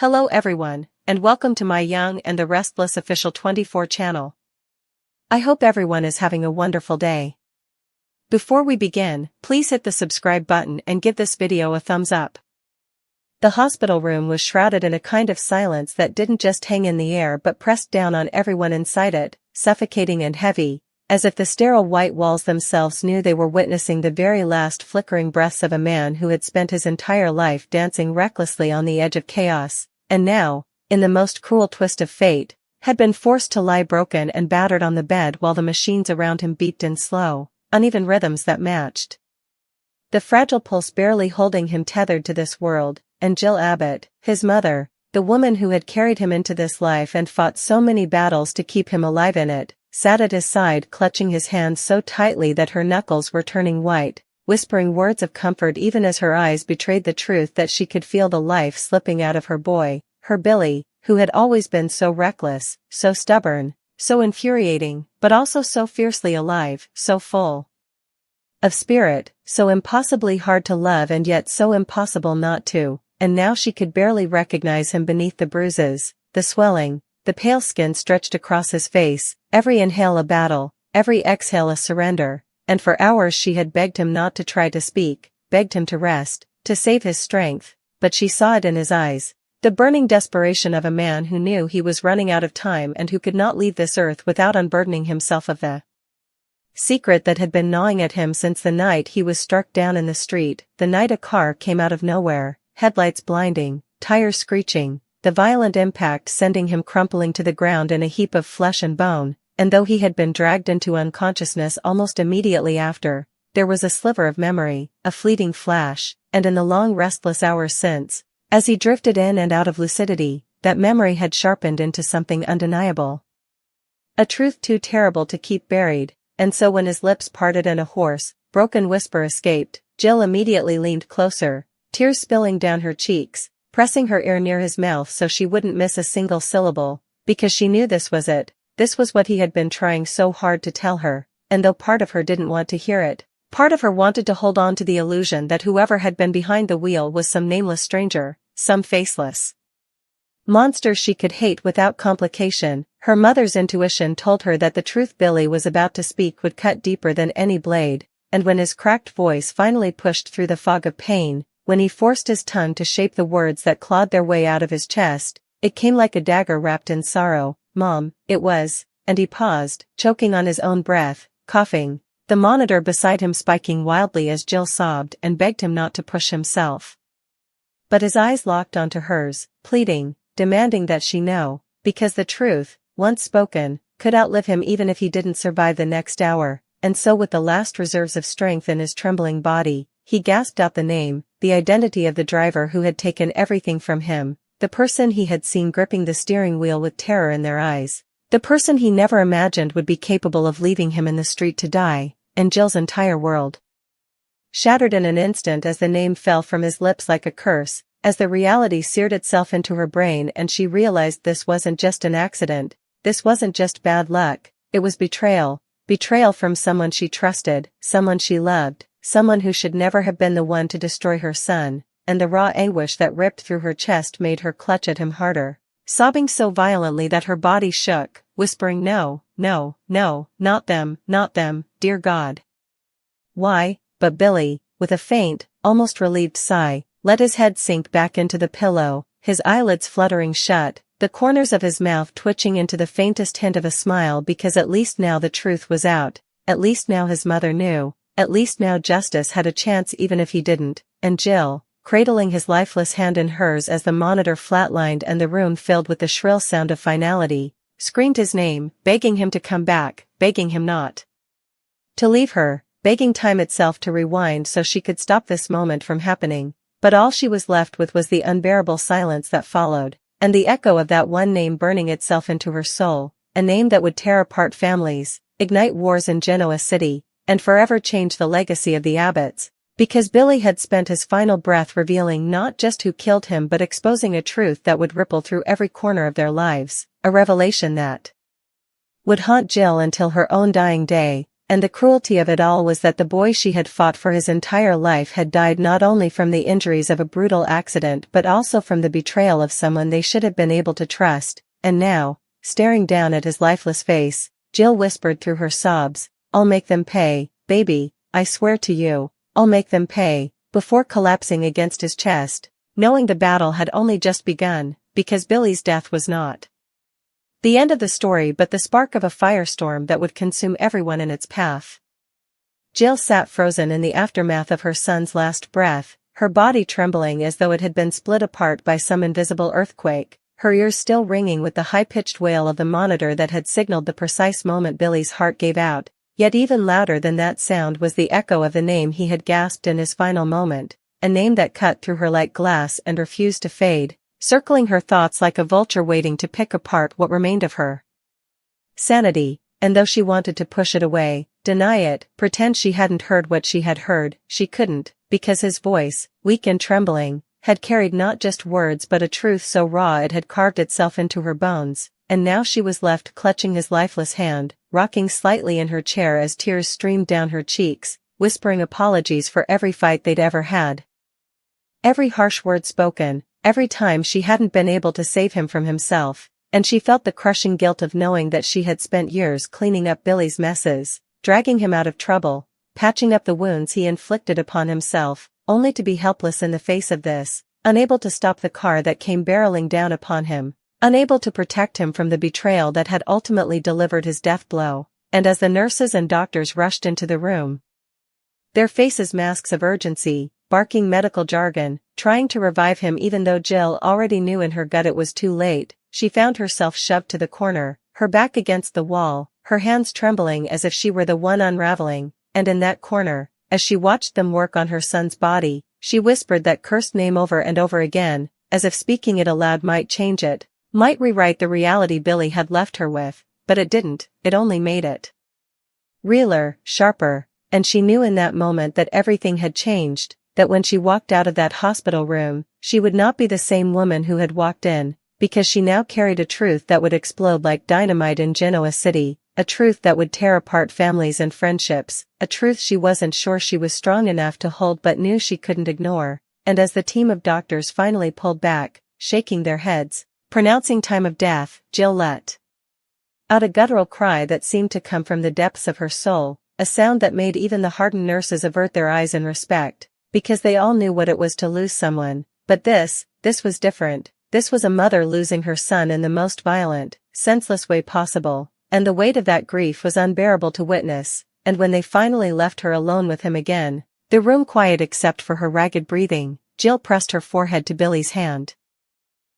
Hello everyone, and welcome to my Young and the Restless official 24 channel. I hope everyone is having a wonderful day. Before we begin, please hit the subscribe button and give this video a thumbs up. The hospital room was shrouded in a kind of silence that didn't just hang in the air but pressed down on everyone inside it, suffocating and heavy, as if the sterile white walls themselves knew they were witnessing the very last flickering breaths of a man who had spent his entire life dancing recklessly on the edge of chaos, and now, in the most cruel twist of fate, had been forced to lie broken and battered on the bed while the machines around him beeped in slow, uneven rhythms that matched the fragile pulse barely holding him tethered to this world. And Jill Abbott, his mother, the woman who had carried him into this life and fought so many battles to keep him alive in it, sat at his side clutching his hands so tightly that her knuckles were turning white, whispering words of comfort even as her eyes betrayed the truth that she could feel the life slipping out of her boy, her Billy, who had always been so reckless, so stubborn, so infuriating, but also so fiercely alive, so full of spirit, so impossibly hard to love and yet so impossible not to. And now she could barely recognize him beneath the bruises, the swelling, the pale skin stretched across his face, every inhale a battle, every exhale a surrender, and for hours she had begged him not to try to speak, begged him to rest, to save his strength, but she saw it in his eyes, the burning desperation of a man who knew he was running out of time and who could not leave this earth without unburdening himself of the secret that had been gnawing at him since the night he was struck down in the street, the night a car came out of nowhere. Headlights blinding, tires screeching, the violent impact sending him crumpling to the ground in a heap of flesh and bone, and though he had been dragged into unconsciousness almost immediately after, there was a sliver of memory, a fleeting flash, and in the long restless hours since, as he drifted in and out of lucidity, that memory had sharpened into something undeniable. A truth too terrible to keep buried, and so when his lips parted and a hoarse, broken whisper escaped, Jill immediately leaned closer, tears spilling down her cheeks, pressing her ear near his mouth so she wouldn't miss a single syllable, because she knew this was it, this was what he had been trying so hard to tell her, and though part of her didn't want to hear it, part of her wanted to hold on to the illusion that whoever had been behind the wheel was some nameless stranger, some faceless monster she could hate without complication. Her mother's intuition told her that the truth Billy was about to speak would cut deeper than any blade, and when his cracked voice finally pushed through the fog of pain, when he forced his tongue to shape the words that clawed their way out of his chest, it came like a dagger wrapped in sorrow. "Mom, it was," and he paused, choking on his own breath, coughing, the monitor beside him spiking wildly as Jill sobbed and begged him not to push himself. But his eyes locked onto hers, pleading, demanding that she know, because the truth, once spoken, could outlive him even if he didn't survive the next hour, and so with the last reserves of strength in his trembling body, he gasped out the name, the identity of the driver who had taken everything from him, the person he had seen gripping the steering wheel with terror in their eyes, the person he never imagined would be capable of leaving him in the street to die, and Jill's entire world shattered in an instant as the name fell from his lips like a curse, as the reality seared itself into her brain and she realized this wasn't just an accident, this wasn't just bad luck, it was betrayal, betrayal from someone she trusted, someone she loved, someone who should never have been the one to destroy her son, and the raw anguish that ripped through her chest made her clutch at him harder, sobbing so violently that her body shook, whispering no, no, no, not them, dear God. Why? But Billy, with a faint, almost relieved sigh, let his head sink back into the pillow, his eyelids fluttering shut, the corners of his mouth twitching into the faintest hint of a smile because at least now the truth was out, at least now his mother knew. At least now justice had a chance even if he didn't, and Jill, cradling his lifeless hand in hers as the monitor flatlined and the room filled with the shrill sound of finality, screamed his name, begging him to come back, begging him not to leave her, begging time itself to rewind so she could stop this moment from happening, but all she was left with was the unbearable silence that followed, and the echo of that one name burning itself into her soul, a name that would tear apart families, ignite wars in Genoa City, and forever change the legacy of the Abbotts, because Billy had spent his final breath revealing not just who killed him but exposing a truth that would ripple through every corner of their lives, a revelation that would haunt Jill until her own dying day, and the cruelty of it all was that the boy she had fought for his entire life had died not only from the injuries of a brutal accident but also from the betrayal of someone they should have been able to trust, and now, staring down at his lifeless face, Jill whispered through her sobs, "I'll make them pay, baby, I swear to you, I'll make them pay," before collapsing against his chest, knowing the battle had only just begun, because Billy's death was not the end of the story but the spark of a firestorm that would consume everyone in its path. Jill sat frozen in the aftermath of her son's last breath, her body trembling as though it had been split apart by some invisible earthquake, her ears still ringing with the high-pitched wail of the monitor that had signaled the precise moment Billy's heart gave out, yet even louder than that sound was the echo of the name he had gasped in his final moment, a name that cut through her like glass and refused to fade, circling her thoughts like a vulture waiting to pick apart what remained of her sanity, and though she wanted to push it away, deny it, pretend she hadn't heard what she had heard, she couldn't, because his voice, weak and trembling, had carried not just words but a truth so raw it had carved itself into her bones, and now she was left clutching his lifeless hand, rocking slightly in her chair as tears streamed down her cheeks, whispering apologies for every fight they'd ever had. Every harsh word spoken, every time she hadn't been able to save him from himself, and she felt the crushing guilt of knowing that she had spent years cleaning up Billy's messes, dragging him out of trouble, patching up the wounds he inflicted upon himself, only to be helpless in the face of this, unable to stop the car that came barreling down upon him, unable to protect him from the betrayal that had ultimately delivered his death blow, and as the nurses and doctors rushed into the room, their faces masks of urgency, barking medical jargon, trying to revive him even though Jill already knew in her gut it was too late, she found herself shoved to the corner, her back against the wall, her hands trembling as if she were the one unraveling, and in that corner, as she watched them work on her son's body, she whispered that cursed name over and over again, as if speaking it aloud might change it, might rewrite the reality Billy had left her with, but it didn't, it only made it realer, sharper, and she knew in that moment that everything had changed, that when she walked out of that hospital room, she would not be the same woman who had walked in, because she now carried a truth that would explode like dynamite in Genoa City, a truth that would tear apart families and friendships, a truth she wasn't sure she was strong enough to hold but knew she couldn't ignore, and as the team of doctors finally pulled back, shaking their heads, pronouncing time of death, Jill let out a guttural cry that seemed to come from the depths of her soul, a sound that made even the hardened nurses avert their eyes in respect, because they all knew what it was to lose someone, but this was different. This was a mother losing her son in the most violent, senseless way possible, and the weight of that grief was unbearable to witness, and when they finally left her alone with him again, the room quiet except for her ragged breathing, Jill pressed her forehead to Billy's hand,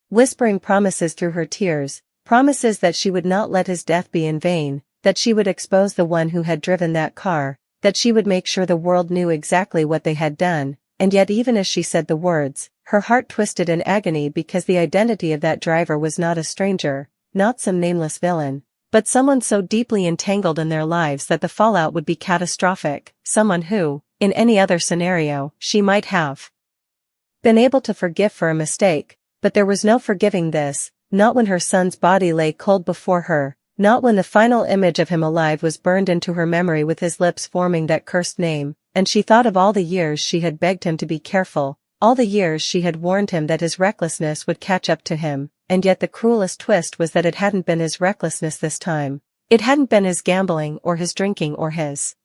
whispering promises through her tears, promises that she would not let his death be in vain, that she would expose the one who had driven that car, that she would make sure the world knew exactly what they had done, and yet even as she said the words, her heart twisted in agony because the identity of that driver was not a stranger, not some nameless villain, but someone so deeply entangled in their lives that the fallout would be catastrophic, someone who, in any other scenario, she might have been able to forgive for a mistake, but there was no forgiving this, not when her son's body lay cold before her, not when the final image of him alive was burned into her memory with his lips forming that cursed name, and she thought of all the years she had begged him to be careful, all the years she had warned him that his recklessness would catch up to him, and yet the cruelest twist was that it hadn't been his recklessness this time. It hadn't been his gambling or his drinking or his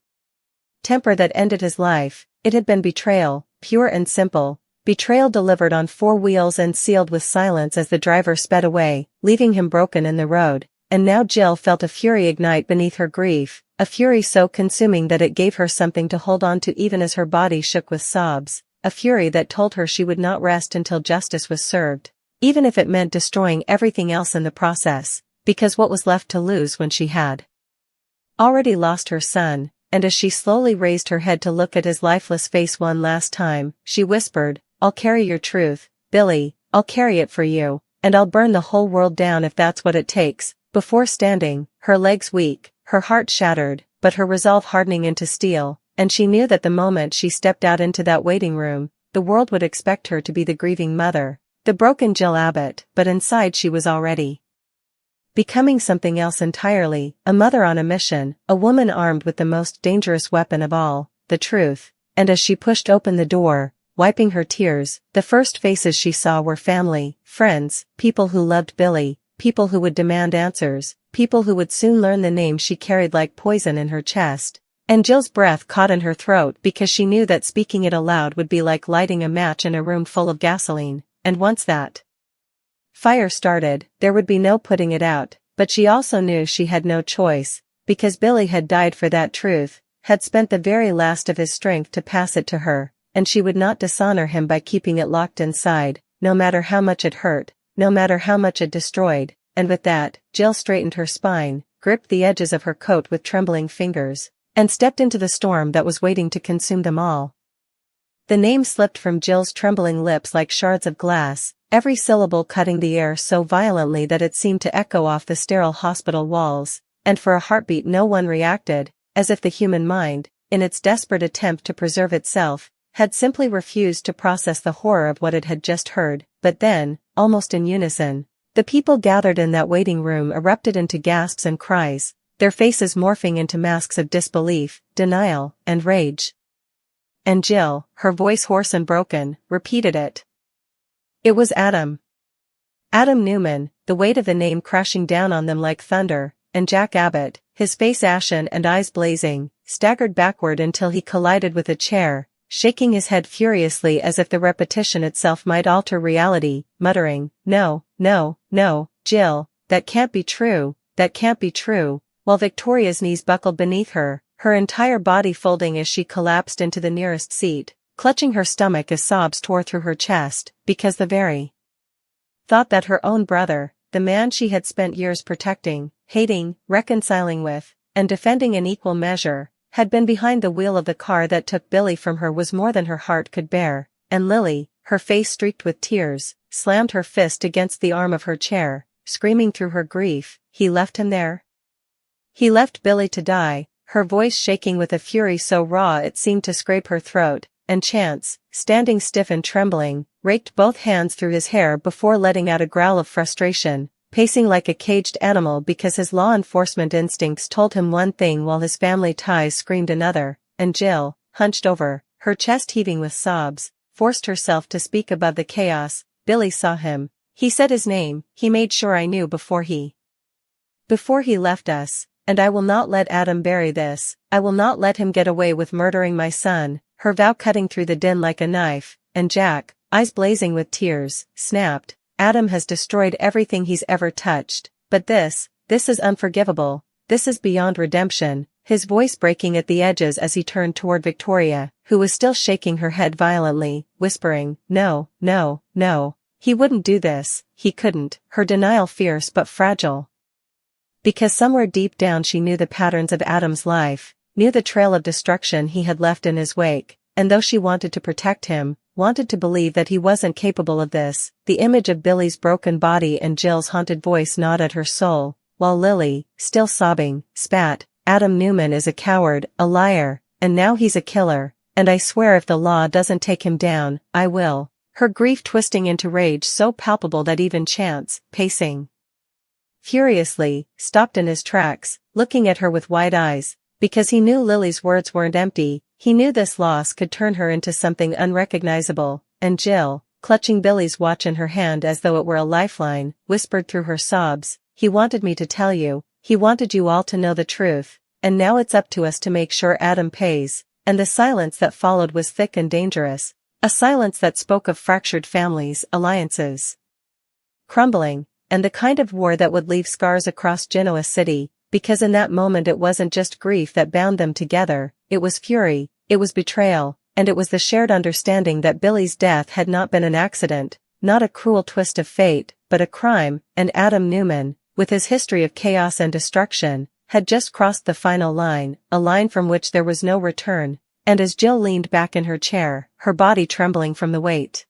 temper that ended his life, it had been betrayal, pure and simple, betrayal delivered on four wheels and sealed with silence as the driver sped away, leaving him broken in the road, and now Jill felt a fury ignite beneath her grief, a fury so consuming that it gave her something to hold on to even as her body shook with sobs, a fury that told her she would not rest until justice was served, even if it meant destroying everything else in the process, because what was left to lose when she had already lost her son, and as she slowly raised her head to look at his lifeless face one last time, she whispered, "I'll carry your truth, Billy, I'll carry it for you, and I'll burn the whole world down if that's what it takes," before standing, her legs weak, her heart shattered, but her resolve hardening into steel, and she knew that the moment she stepped out into that waiting room, the world would expect her to be the grieving mother, the broken Jill Abbott, but inside she was already becoming something else entirely, a mother on a mission, a woman armed with the most dangerous weapon of all, the truth. And as she pushed open the door, wiping her tears, the first faces she saw were family, friends, people who loved Billy, people who would demand answers, people who would soon learn the name she carried like poison in her chest. And Jill's breath caught in her throat because she knew that speaking it aloud would be like lighting a match in a room full of gasoline, and once that fire started, there would be no putting it out. But she also knew she had no choice, because Billy had died for that truth, had spent the very last of his strength to pass it to her, and she would not dishonor him by keeping it locked inside, no matter how much it hurt, no matter how much it destroyed. And with that, Jill straightened her spine, gripped the edges of her coat with trembling fingers, and stepped into the storm that was waiting to consume them all. The name slipped from Jill's trembling lips like shards of glass, every syllable cutting the air so violently that it seemed to echo off the sterile hospital walls, and for a heartbeat no one reacted, as if the human mind, in its desperate attempt to preserve itself, had simply refused to process the horror of what it had just heard. But then, almost in unison, the people gathered in that waiting room erupted into gasps and cries, their faces morphing into masks of disbelief, denial, and rage. And Jill, her voice hoarse and broken, repeated it. It was Adam. Adam Newman, the weight of the name crashing down on them like thunder, and Jack Abbott, his face ashen and eyes blazing, staggered backward until he collided with a chair, shaking his head furiously as if the repetition itself might alter reality, muttering, "No, no, no, Jill, that can't be true, that can't be true," while Victoria's knees buckled beneath her, her entire body folding as she collapsed into the nearest seat, clutching her stomach as sobs tore through her chest, because the very thought that her own brother, the man she had spent years protecting, hating, reconciling with, and defending in equal measure, had been behind the wheel of the car that took Billy from her was more than her heart could bear. And Lily, her face streaked with tears, slammed her fist against the arm of her chair, screaming through her grief, "He left him there? He left Billy to die," her voice shaking with a fury so raw it seemed to scrape her throat. And Chance, standing stiff and trembling, raked both hands through his hair before letting out a growl of frustration, pacing like a caged animal because his law enforcement instincts told him one thing while his family ties screamed another. And Jill, hunched over, her chest heaving with sobs, forced herself to speak above the chaos. "Billy saw him. He said his name. He made sure I knew before he left us. And I will not let Adam bury this. I will not let him get away with murdering my son," her vow cutting through the din like a knife. And Jack, eyes blazing with tears, snapped, "Adam has destroyed everything he's ever touched, but this is unforgivable, this is beyond redemption," his voice breaking at the edges as he turned toward Victoria, who was still shaking her head violently, whispering, "No, no, no, he wouldn't do this, he couldn't," her denial fierce but fragile. Because somewhere deep down she knew the patterns of Adam's life, knew the trail of destruction he had left in his wake, and though she wanted to protect him, wanted to believe that he wasn't capable of this, the image of Billy's broken body and Jill's haunted voice gnawed at her soul, while Lily, still sobbing, spat, "Adam Newman is a coward, a liar, and now he's a killer, and I swear if the law doesn't take him down, I will," her grief twisting into rage so palpable that even Chance, pacing furiously, stopped in his tracks, looking at her with wide eyes, because he knew Lily's words weren't empty. He knew this loss could turn her into something unrecognizable. And Jill, clutching Billy's watch in her hand as though it were a lifeline, whispered through her sobs, "He wanted me to tell you, he wanted you all to know the truth, and now it's up to us to make sure Adam pays." And the silence that followed was thick and dangerous, a silence that spoke of fractured families, alliances crumbling, and the kind of war that would leave scars across Genoa City, because in that moment it wasn't just grief that bound them together, it was fury, it was betrayal, and it was the shared understanding that Billy's death had not been an accident, not a cruel twist of fate, but a crime. And Adam Newman, with his history of chaos and destruction, had just crossed the final line, a line from which there was no return. And as Jill leaned back in her chair, her body trembling from the weight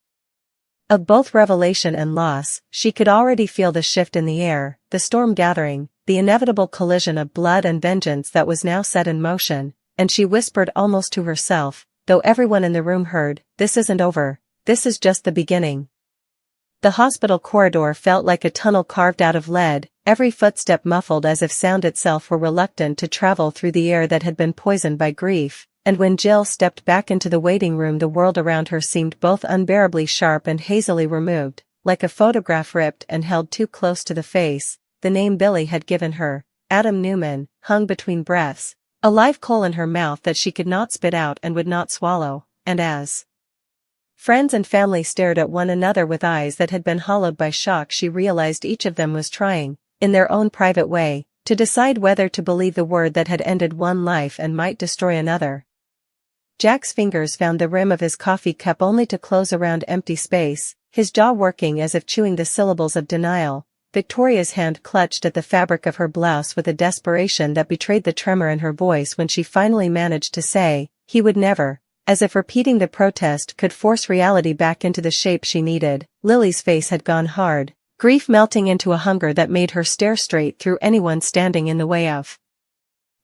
of both revelation and loss, she could already feel the shift in the air, the storm gathering, the inevitable collision of blood and vengeance that was now set in motion, and she whispered almost to herself, though everyone in the room heard, "This isn't over, this is just the beginning." The hospital corridor felt like a tunnel carved out of lead, every footstep muffled as if sound itself were reluctant to travel through the air that had been poisoned by grief, and when Jill stepped back into the waiting room the world around her seemed both unbearably sharp and hazily removed, like a photograph ripped and held too close to the face. The name Billy had given her, Adam Newman, hung between breaths, a live coal in her mouth that she could not spit out and would not swallow, and as friends and family stared at one another with eyes that had been hollowed by shock, she realized each of them was trying, in their own private way, to decide whether to believe the word that had ended one life and might destroy another. Jack's fingers found the rim of his coffee cup only to close around empty space, his jaw working as if chewing the syllables of denial. Victoria's hand clutched at the fabric of her blouse with a desperation that betrayed the tremor in her voice when she finally managed to say, "He would never," as if repeating the protest could force reality back into the shape she needed. Lily's face had gone hard, grief melting into a hunger that made her stare straight through anyone standing in the way of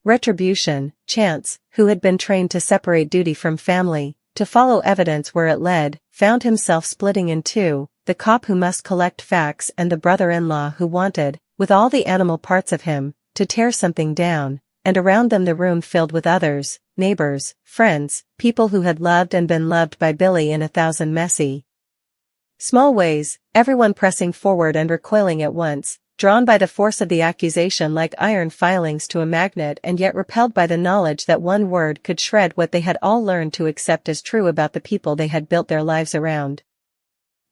retribution. Chance, who had been trained to separate duty from family, to follow evidence where it led, found himself splitting in two, the cop who must collect facts and the brother-in-law who wanted, with all the animal parts of him, to tear something down, and around them the room filled with others, neighbors, friends, people who had loved and been loved by Billy in 1,000 messy, small ways, everyone pressing forward and recoiling at once, drawn by the force of the accusation like iron filings to a magnet and yet repelled by the knowledge that one word could shred what they had all learned to accept as true about the people they had built their lives around.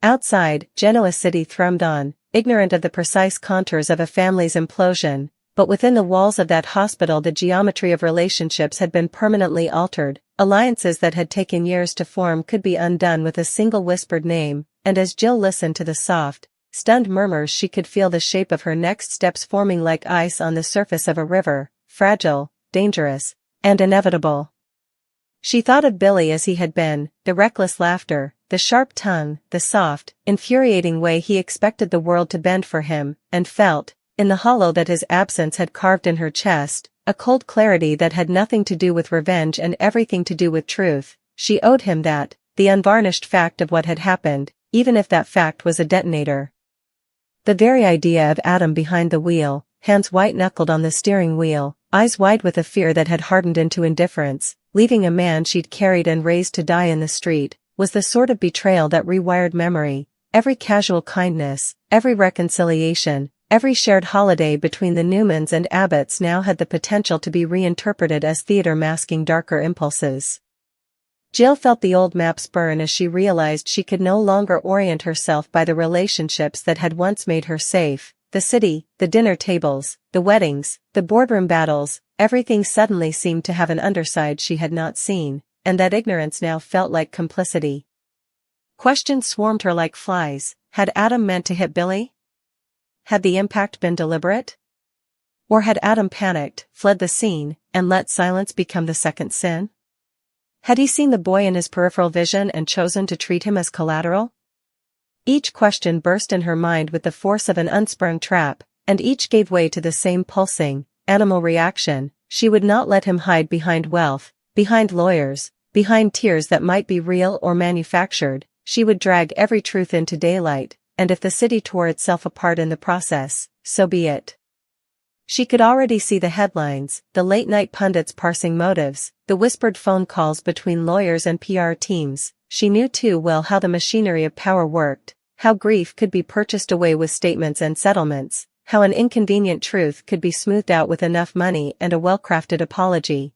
Outside, Genoa City thrummed on, ignorant of the precise contours of a family's implosion, but within the walls of that hospital the geometry of relationships had been permanently altered. Alliances that had taken years to form could be undone with a single whispered name, and as Jill listened to the soft, stunned murmurs she could feel the shape of her next steps forming like ice on the surface of a river, fragile, dangerous, and inevitable. She thought of Billy as he had been, the reckless laughter, the sharp tongue, the soft, infuriating way he expected the world to bend for him, and felt, in the hollow that his absence had carved in her chest, a cold clarity that had nothing to do with revenge and everything to do with truth. She owed him that, the unvarnished fact of what had happened, even if that fact was a detonator. The very idea of Adam behind the wheel, hands white-knuckled on the steering wheel, eyes wide with a fear that had hardened into indifference, leaving a man she'd carried and raised to die in the street, was the sort of betrayal that rewired memory. Every casual kindness, every reconciliation, every shared holiday between the Newmans and Abbotts now had the potential to be reinterpreted as theater masking darker impulses. Jill felt the old maps burn as she realized she could no longer orient herself by the relationships that had once made her safe. The city, the dinner tables, the weddings, the boardroom battles, everything suddenly seemed to have an underside she had not seen, and that ignorance now felt like complicity. Questions swarmed her like flies. Had Adam meant to hit Billy? Had the impact been deliberate? Or had Adam panicked, fled the scene, and let silence become the second sin? Had he seen the boy in his peripheral vision and chosen to treat him as collateral? Each question burst in her mind with the force of an unsprung trap, and each gave way to the same pulsing, animal reaction. She would not let him hide behind wealth, behind lawyers, behind tears that might be real or manufactured. She would drag every truth into daylight, and if the city tore itself apart in the process, so be it. She could already see the headlines, the late-night pundits parsing motives, the whispered phone calls between lawyers and PR teams. She knew too well how the machinery of power worked, how grief could be purchased away with statements and settlements, how an inconvenient truth could be smoothed out with enough money and a well-crafted apology.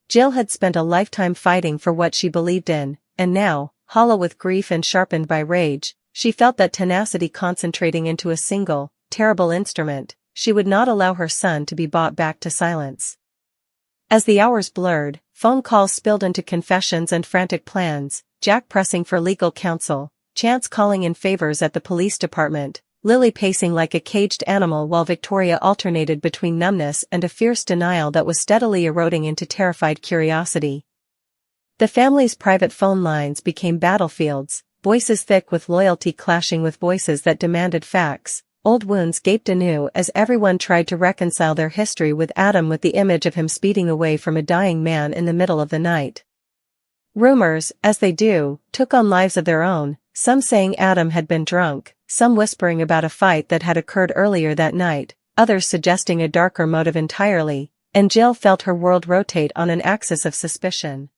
Jill had spent a lifetime fighting for what she believed in, and now, hollow with grief and sharpened by rage, she felt that tenacity concentrating into a single, terrible instrument. She would not allow her son to be bought back to silence. As the hours blurred, phone calls spilled into confessions and frantic plans, Jack pressing for legal counsel, Chance calling in favors at the police department, Lily pacing like a caged animal while Victoria alternated between numbness and a fierce denial that was steadily eroding into terrified curiosity. The family's private phone lines became battlefields, voices thick with loyalty clashing with voices that demanded facts. Old wounds gaped anew as everyone tried to reconcile their history with Adam with the image of him speeding away from a dying man in the middle of the night. Rumors, as they do, took on lives of their own, some saying Adam had been drunk, some whispering about a fight that had occurred earlier that night, others suggesting a darker motive entirely, and Jill felt her world rotate on an axis of suspicion.